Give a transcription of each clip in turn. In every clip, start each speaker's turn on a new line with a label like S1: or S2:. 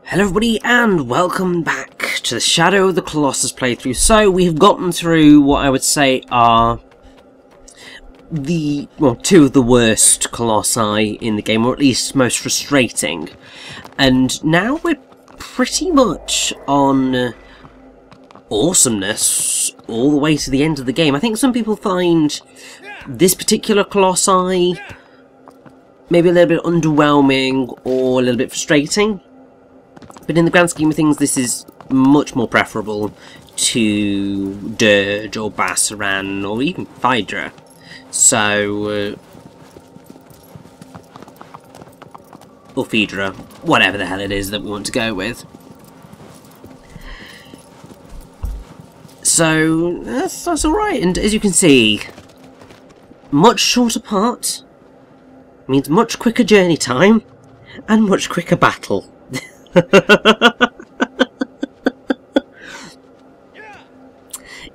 S1: Hello everybody and welcome back to the Shadow of the Colossus playthrough. So we've gotten through what I would say are two of the worst Colossi in the game, or at least most frustrating. And now we're pretty much on awesomeness all the way to the end of the game. I think some people find this particular Colossi maybe a little bit underwhelming or a little bit frustrating. But in the grand scheme of things, this is much more preferable to Dirge or Bassaran or even Phaedra. So, or Phaedra, whatever the hell it is that we want to go with. So, that's alright. And as you can see, much shorter part means much quicker journey time and much quicker battle.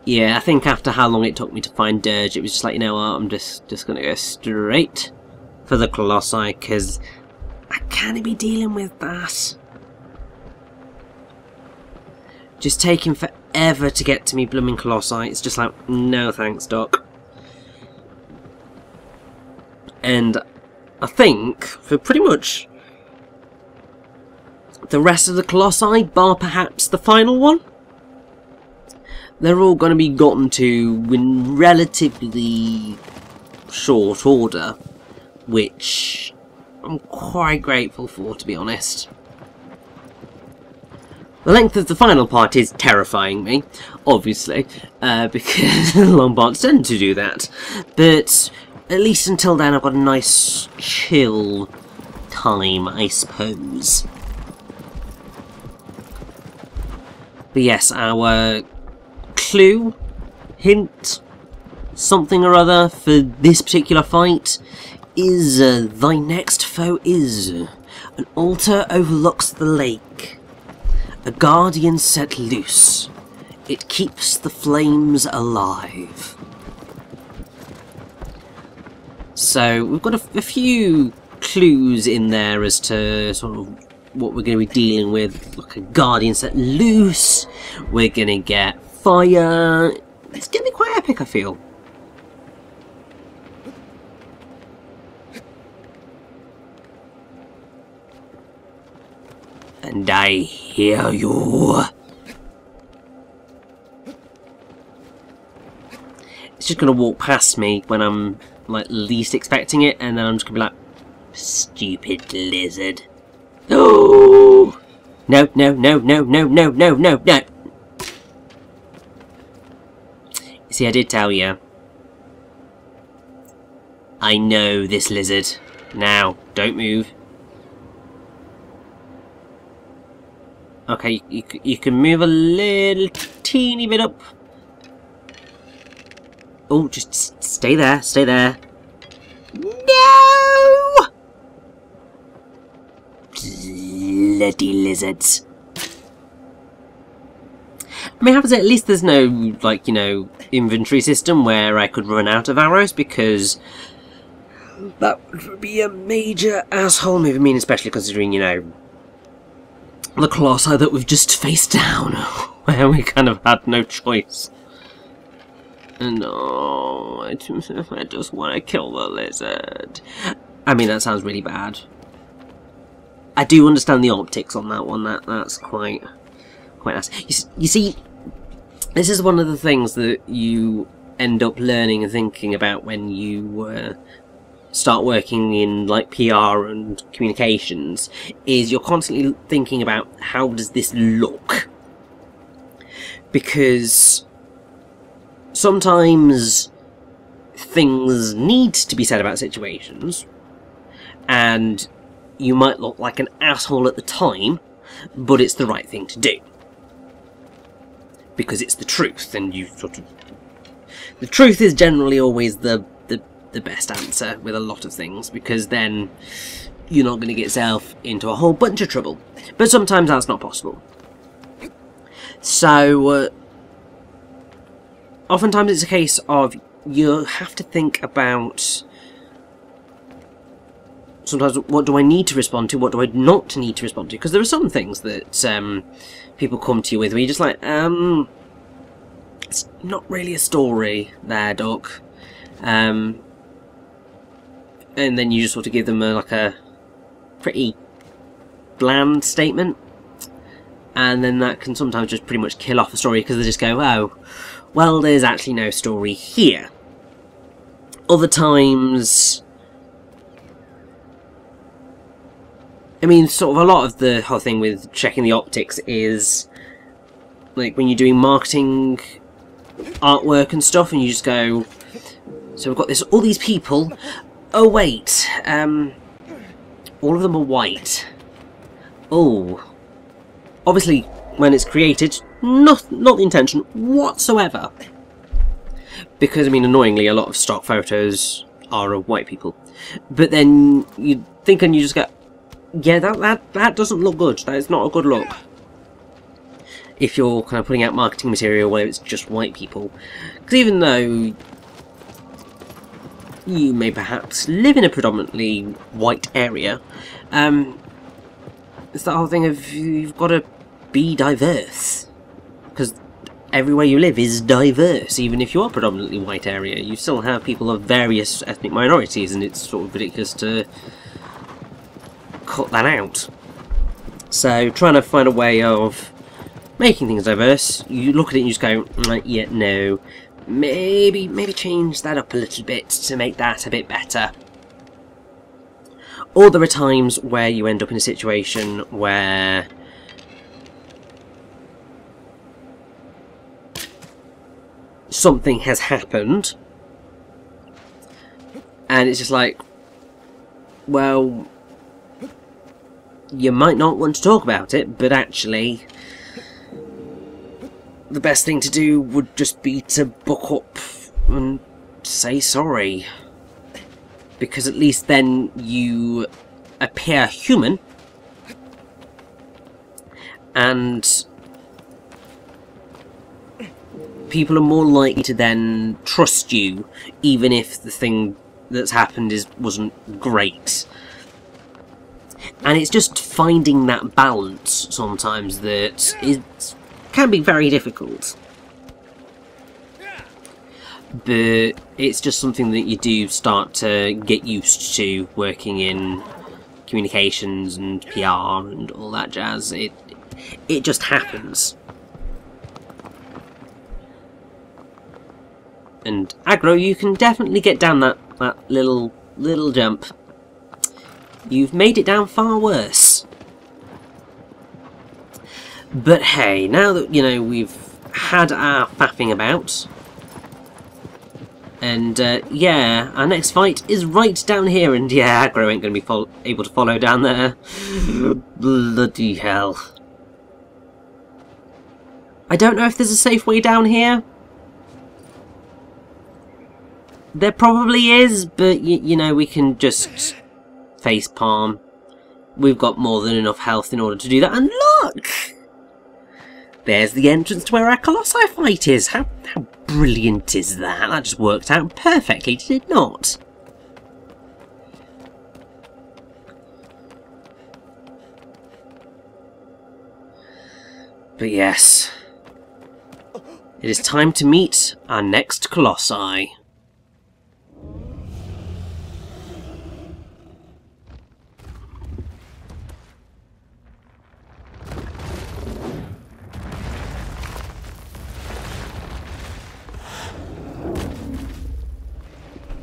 S1: Yeah, I think after how long it took me to find Dirge, it was just like, you know what, I'm just gonna go straight for the Colossi, because I can't be dealing with that. Just taking forever to get to me blooming Colossi. It's just like, no thanks, Doc. And I think, for pretty much the rest of the Colossi, bar perhaps the final one, they're all going to be gotten to in relatively short order, which I'm quite grateful for, to be honest. The length of the final part is terrifying me, obviously, because long parts tend to do that, but at least until then I've got a nice chill time, I suppose. But yes, our clue, hint, something or other for this particular fight is thy next foe is an altar overlooks the lake, a guardian set loose, it keeps the flames alive. So we've got a few clues in there as to sort of what we're going to be dealing with. Like a guardian set loose, we're going to get fire. It's going to be quite epic, I feel. And I hear you. It's just going to walk past me when I'm like least expecting it, and then I'm just going to be like, stupid lizard. Oh! No, no, no, no, no, no, no, no, no! You see, I did tell you. I know this lizard. Now, don't move. Okay, you can move a little teeny bit up. Oh, just stay there, stay there. No! Bloody lizards. I mean, at least there's no, like, you know, inventory system where I could run out of arrows, because that would be a major asshole move. I mean, especially considering, you know, the Colossi that we've just faced down, where we kind of had no choice. And oh, I just want to kill the lizard. I mean, that sounds really bad. I do understand the optics on that one. That's quite nice. You see, this is one of the things that you end up learning and thinking about when you start working in like PR and communications. Is you're constantly thinking about how does this look, because sometimes things need to be said about situations, and you might look like an asshole at the time, but it's the right thing to do. Because it's the truth, and you sort of... The truth is generally always the best answer with a lot of things, because then you're not going to get yourself into a whole bunch of trouble. But sometimes that's not possible. So, oftentimes it's a case of you have to think about sometimes what do I need to respond to, what do I not need to respond to? Because there are some things that people come to you with where you're just like, it's not really a story there, Doc. And then you just sort of give them like a pretty bland statement. And then that can sometimes just pretty much kill off a story because they just go, oh, well, there's actually no story here. Other times, I mean, sort of a lot of the whole thing with checking the optics is, like, when you're doing marketing artwork and stuff, and you just go, so we've got all these people, oh wait, all of them are white. Oh. Obviously, when it's created, not the intention whatsoever. Because, I mean, annoyingly, a lot of stock photos are of white people. But then you think and you just go, yeah, that doesn't look good. That is not a good look. If you're kind of putting out marketing material where it's just white people. Because even though you may perhaps live in a predominantly white area, it's that whole thing of you've got to be diverse. Because everywhere you live is diverse, even if you are predominantly white area. You still have people of various ethnic minorities, and it's sort of ridiculous to cut that out. So, trying to find a way of making things diverse, you look at it and you just go, yeah, no, maybe change that up a little bit to make that a bit better. Or there are times where you end up in a situation where something has happened and it's just like, well, you might not want to talk about it, but actually the best thing to do would just be to buck up and say sorry. Because at least then you appear human, and people are more likely to then trust you, even if the thing that's happened wasn't great. And it's just finding that balance sometimes that can be very difficult. But it's just something that you do start to get used to working in communications and PR and all that jazz. It just happens. And aggro, you can definitely get down that little jump. You've made it down far worse. But hey, now that, you know, we've had our faffing about, and yeah, our next fight is right down here, and yeah, aggro ain't going to be able to follow down there. Bloody hell. I don't know if there's a safe way down here. There probably is, but you know, we can just facepalm. We've got more than enough health in order to do that, and look! There's the entrance to where our Colossi fight is. How brilliant is that? That just worked out perfectly, did it not? But yes, it is time to meet our next Colossi.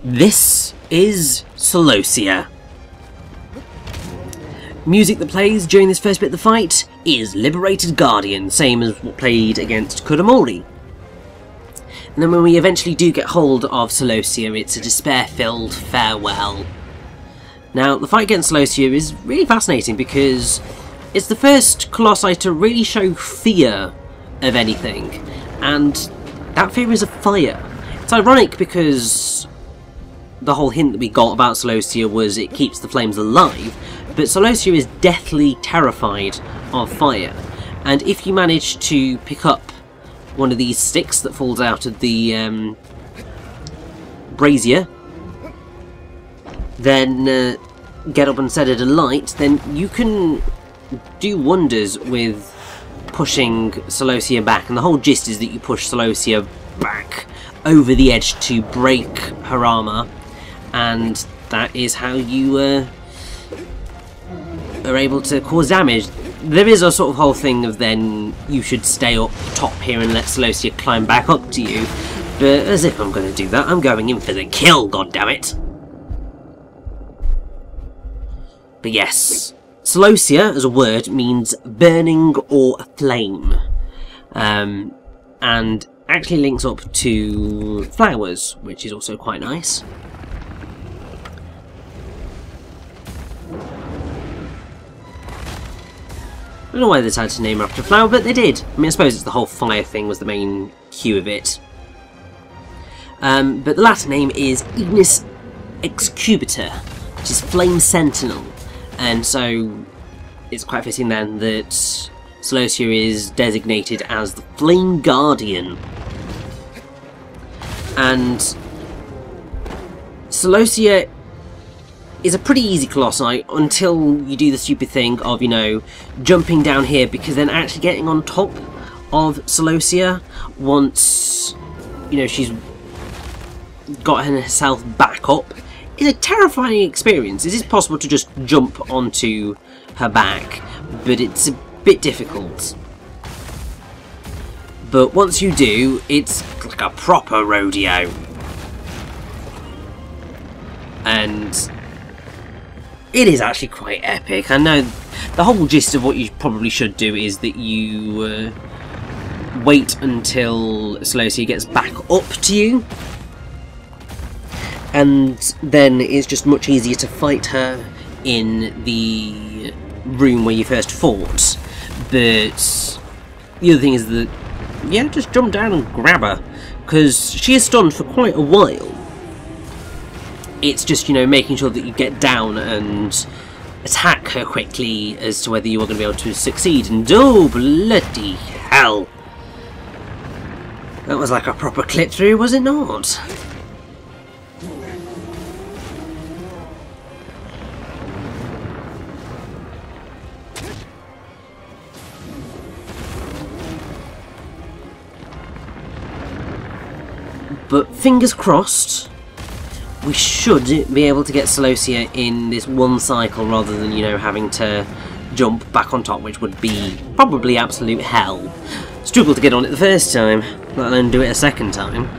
S1: This is Colossus. Music that plays during this first bit of the fight is Liberated Guardian, same as what played against Kuramori. And then when we eventually do get hold of Colossus, it's a despair-filled farewell. Now, the fight against Colossus is really fascinating because it's the first Colossi to really show fear of anything, and that fear is a fire. It's ironic because the whole hint that we got about Colossus was it keeps the flames alive, but Colossus is deathly terrified of fire. And if you manage to pick up one of these sticks that falls out of the brazier, then get up and set it alight, then you can do wonders with pushing Celosia back. And the whole gist is that you push Celosia back over the edge to break her armour, and that is how you are able to cause damage. There is a sort of whole thing of then you should stay up top here and let Celosia climb back up to you, but as if I'm going to do that, I'm going in for the kill, goddammit! But yes, Celosia as a word means burning or flame, and actually links up to flowers, which is also quite nice. I don't know why they decided to name her after a flower, but they did. I mean, I suppose it's the whole fire thing was the main cue of it. But the Latin name is Ignis Excubiter, which is Flame Sentinel. And so it's quite fitting then that Celosia is designated as the Flame Guardian. And Celosia is a pretty easy Colossi until you do the stupid thing of, you know, jumping down here, because then actually getting on top of Celosia once, you know, she's got herself back up is a terrifying experience. It is possible to just jump onto her back, but it's a bit difficult. But once you do, it's like a proper rodeo. And it is actually quite epic. I know the whole gist of what you probably should do is that you wait until Celosia gets back up to you, and then it's just much easier to fight her in the room where you first fought. But the other thing is that, yeah, just jump down and grab her, because she is stunned for quite a while. It's just, you know, making sure that you get down and attack her quickly as to whether you are going to be able to succeed. And oh, bloody hell! That was like a proper clip through, was it not? But fingers crossed, we should be able to get Celosia in this one cycle rather than, you know, having to jump back on top, which would be probably absolute hell. Struggled to get on it the first time, let alone do it a second time.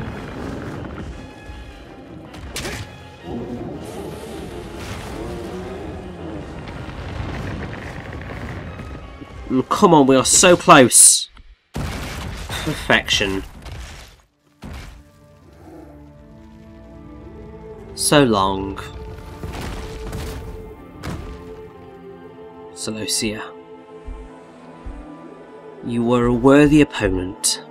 S1: Come on, we are so close. Perfection. So long. Celosia, you were a worthy opponent.